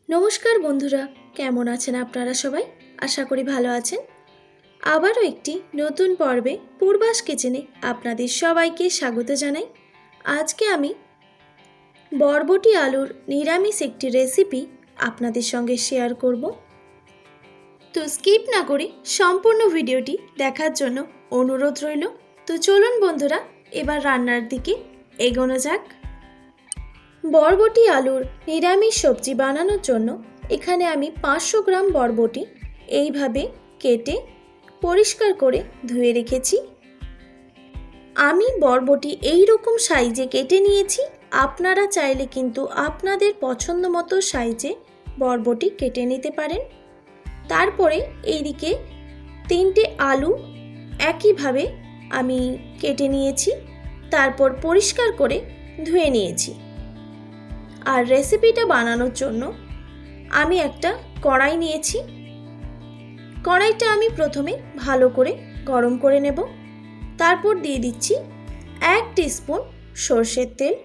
নমস্কার বন্ধুরা, কেমন আছেন আপনারা সবাই? আশা করি ভালো আছেন। আবারও একটি নতুন পর্বে পূর্বাস কিচেনে আপনাদের সবাইকে স্বাগত জানাই। আজকে আমি বরবটি আলুর নিরামিষ একটি রেসিপি আপনাদের সঙ্গে শেয়ার করব। তো স্কিপ না করে সম্পূর্ণ ভিডিওটি দেখার জন্য অনুরোধ রইল। তো চলুন বন্ধুরা, এবার রান্নার দিকে এগোনো যাক। বরবটি আলুর নিরামিষ সবজি বানানোর জন্য এখানে আমি 500 গ্রাম বরবটি এইভাবে কেটে পরিষ্কার করে ধুয়ে রেখেছি। আমি বরবটি এই রকম সাইজে কেটে নিয়েছি। আপনারা চাইলে কিন্তু আপনাদের পছন্দ মতো সাইজে বরবটি কেটে নিতে পারেন। তারপরে এইদিকে 3টে আলু একইভাবে আমি কেটে নিয়েছি, তারপর পরিষ্কার করে ধুয়ে নিয়েছি। আর রেসিপিটা বানানোর জন্য আমি একটা কড়াই নিয়েছি। কড়াইটা আমি প্রথমে ভালো করে গরম করে নেব। তারপর দিয়ে দিচ্ছি 1 টিস্পুন সর্ষের তেল।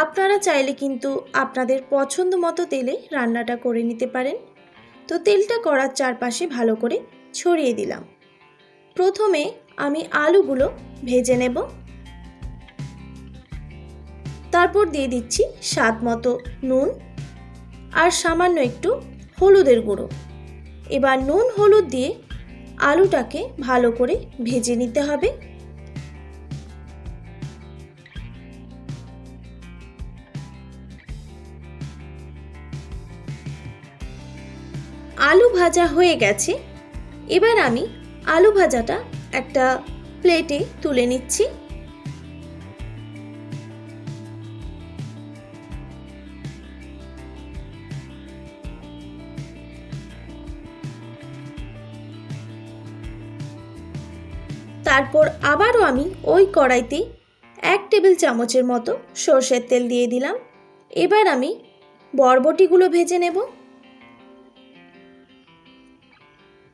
আপনারা চাইলে কিন্তু আপনাদের পছন্দ মতো তেলে রান্নাটা করে নিতে পারেন। তো তেলটা কড়ার চারপাশে ভালো করে ছড়িয়ে দিলাম। প্রথমে আমি আলুগুলো ভেজে নেব। তারপর দিয়ে দিচ্ছি স্বাদ মতো নুন আর সামান্য একটু হলুদের গুঁড়ো। এবার নুন হলুদ দিয়ে আলুটাকে ভালো করে ভেজে নিতে হবে। আলু ভাজা হয়ে গেছে। এবার আমি আলু ভাজাটা একটা প্লেটে তুলে নিচ্ছি। তারপর আবারও আমি ওই কড়াইতে 1 টেবিল চামচের মতো সর্ষের তেল দিয়ে দিলাম। এবার আমি বরবটিগুলো ভেজে নেব।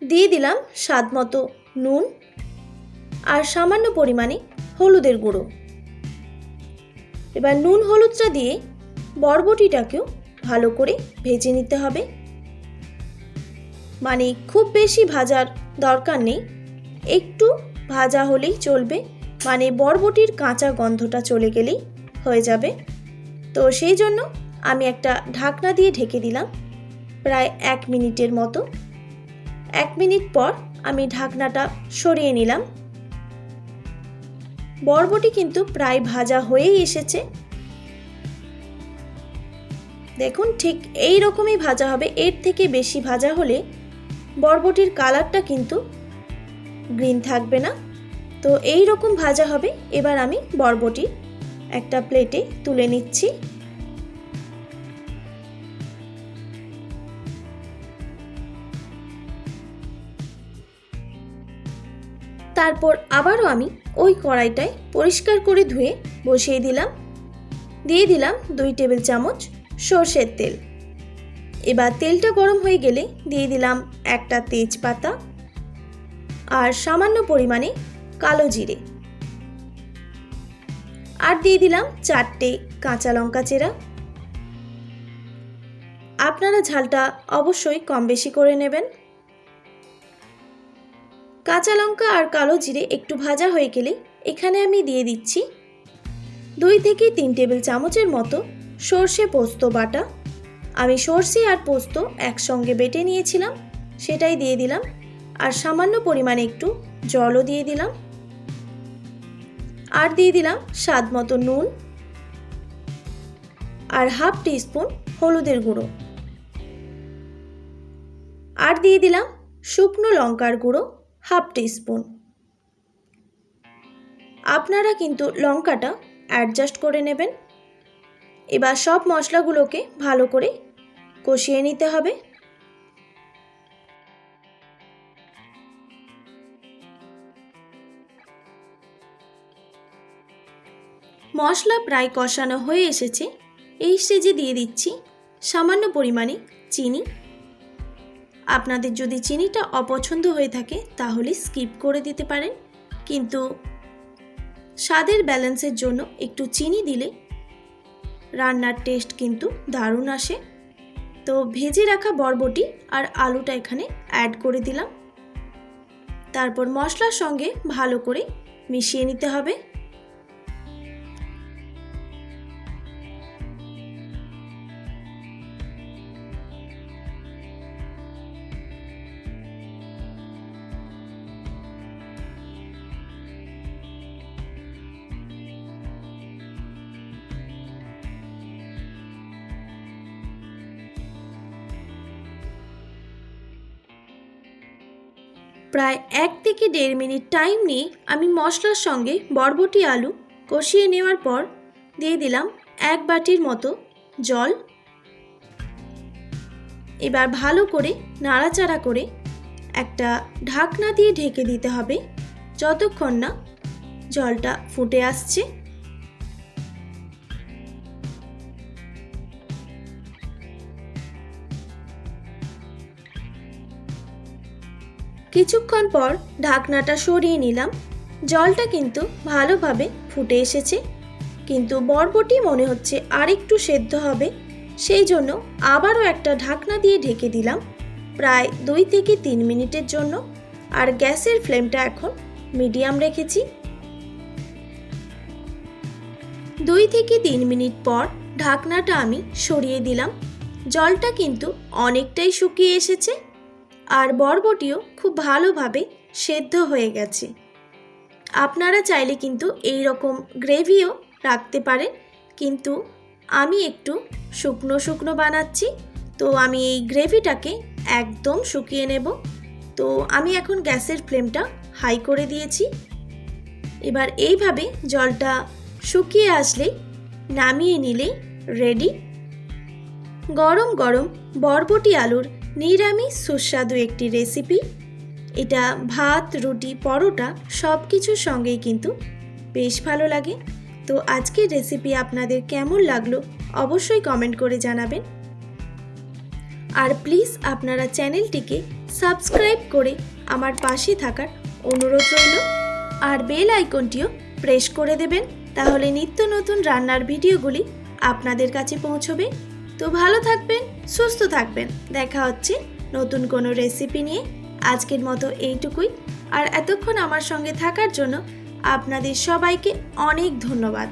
দিয়ে দিলাম স্বাদ মতো নুন আর সামান্য পরিমাণে হলুদের গুঁড়ো। এবার নুন হলুদটা দিয়ে বরবটিটাকেও ভালো করে ভেজে নিতে হবে। মানে খুব বেশি ভাজার দরকার নেই, একটু ভাজা হলেই চলবে। মানে বরবটির কাঁচা গন্ধটা চলে গেলেই হয়ে যাবে। তো সেই জন্য আমি একটা ঢাকনা দিয়ে ঢেকে দিলাম প্রায় 1 মিনিটের মতো। 1 মিনিট পর আমি ঢাকনাটা সরিয়ে নিলাম। বরবটি কিন্তু প্রায় ভাজা হয়েই এসেছে। দেখুন, ঠিক এই রকমই ভাজা হবে। এর থেকে বেশি ভাজা হলে বরবটির কালারটা কিন্তু গ্রিন থাকবে না। তো এই রকম ভাজা হবে। এবার আমি বরবটি একটা প্লেটে তুলে নিচ্ছি। তারপর আবারও আমি ওই কড়াইটায় পরিষ্কার করে ধুয়ে বসিয়ে দিলাম। দিয়ে দিলাম 2 টেবিল চামচ সর্ষের তেল। এবার তেলটা গরম হয়ে গেলে দিয়ে দিলাম একটা তেজপাতা আর সামান্য পরিমাণে কালো জিরে। আর দিয়ে দিলাম 4টে কাঁচা লঙ্কা চেরা। আপনারা ঝালটা অবশ্যই কম বেশি করে নেবেন। কাঁচা লঙ্কা আর কালো জিরে একটু ভাজা হয়ে গেলে এখানে আমি দিয়ে দিচ্ছি 2 থেকে 3 টেবিল চামচের মতো সর্ষে পোস্ত বাটা। আমি সর্ষে আর পোস্ত একসঙ্গে বেটে নিয়েছিলাম, সেটাই দিয়ে দিলাম। আর সামান্য পরিমাণে একটু জলও দিয়ে দিলাম। আর দিয়ে দিলাম স্বাদ মতো নুন আর 1/2 টিস্পুন হলুদের গুঁড়ো। আর দিয়ে দিলাম শুকনো লঙ্কার গুঁড়ো 1/2 টিস্পুন। আপনারা কিন্তু লঙ্কাটা অ্যাডজাস্ট করে নেবেন। এবার সব মশলাগুলোকে ভালো করে কষিয়ে নিতে হবে। মশলা প্রায় কষানো হয়ে এসেছে। এই স্টেজে দিয়ে দিচ্ছি সামান্য পরিমাণে চিনি। আপনাদের যদি চিনিটা অপছন্দ হয়ে থাকে তাহলে স্কিপ করে দিতে পারেন, কিন্তু স্বাদের ব্যালেন্সের জন্য একটু চিনি দিলে রান্নার টেস্ট কিন্তু দারুণ আসে। তো ভেজে রাখা বরবটি আর আলুটা এখানে অ্যাড করে দিলাম। তারপর মশলার সঙ্গে ভালো করে মিশিয়ে নিতে হবে। প্রায় 1 থেকে 1.5 মিনিট টাইম নিয়ে আমি মশলার সঙ্গে বরবটি আলু কষিয়ে নেওয়ার পর দিয়ে দিলাম 1 বাটির মতো জল। এবার ভালো করে নাড়াচাড়া করে একটা ঢাকনা দিয়ে ঢেকে দিতে হবে যতক্ষণ না জলটা ফুটে আসছে। কিছুক্ষণ পর ঢাকনাটা সরিয়ে নিলাম। জলটা কিন্তু ভালোভাবে ফুটে এসেছে, কিন্তু বরবটি মনে হচ্ছে আরেকটু সেদ্ধ হবে, সেই জন্য আবারও একটা ঢাকনা দিয়ে ঢেকে দিলাম প্রায় 2 থেকে 3 মিনিটের জন্য। আর গ্যাসের ফ্লেমটা এখন মিডিয়াম রেখেছি। 2 থেকে 3 মিনিট পর ঢাকনাটা আমি সরিয়ে দিলাম। জলটা কিন্তু অনেকটাই শুকিয়ে এসেছে আর বরবটিও খুব ভালোভাবে সেদ্ধ হয়ে গেছে। আপনারা চাইলে কিন্তু এই রকম গ্রেভিও রাখতে পারেন, কিন্তু আমি একটু শুকনো শুকনো বানাচ্ছি, তো আমি এই গ্রেভিটাকে একদম শুকিয়ে নেব। তো আমি এখন গ্যাসের ফ্লেমটা হাই করে দিয়েছি। এবার এইভাবে জলটা শুকিয়ে আসলেই নামিয়ে নিলেই রেডি গরম গরম বরবটি আলুর নিরামিষ সুস্বাদু একটি রেসিপি। এটা ভাত, রুটি, পরোটা সব কিছুর সঙ্গেই কিন্তু বেশ ভালো লাগে। তো আজকের রেসিপি আপনাদের কেমন লাগলো অবশ্যই কমেন্ট করে জানাবেন। আর প্লিজ আপনারা চ্যানেলটিকে সাবস্ক্রাইব করে আমার পাশে থাকার অনুরোধ রইল। আর বেল আইকনটিও প্রেস করে দেবেন, তাহলে নিত্য নতুন রান্নার ভিডিওগুলি আপনাদের কাছে পৌঁছবে। তো ভালো থাকবেন, সুস্থ থাকবেন। দেখা হচ্ছে নতুন কোনো রেসিপি নিয়ে। আজকের মতো এইটুকুই। আর এতক্ষণ আমার সঙ্গে থাকার জন্য আপনাদের সবাইকে অনেক ধন্যবাদ।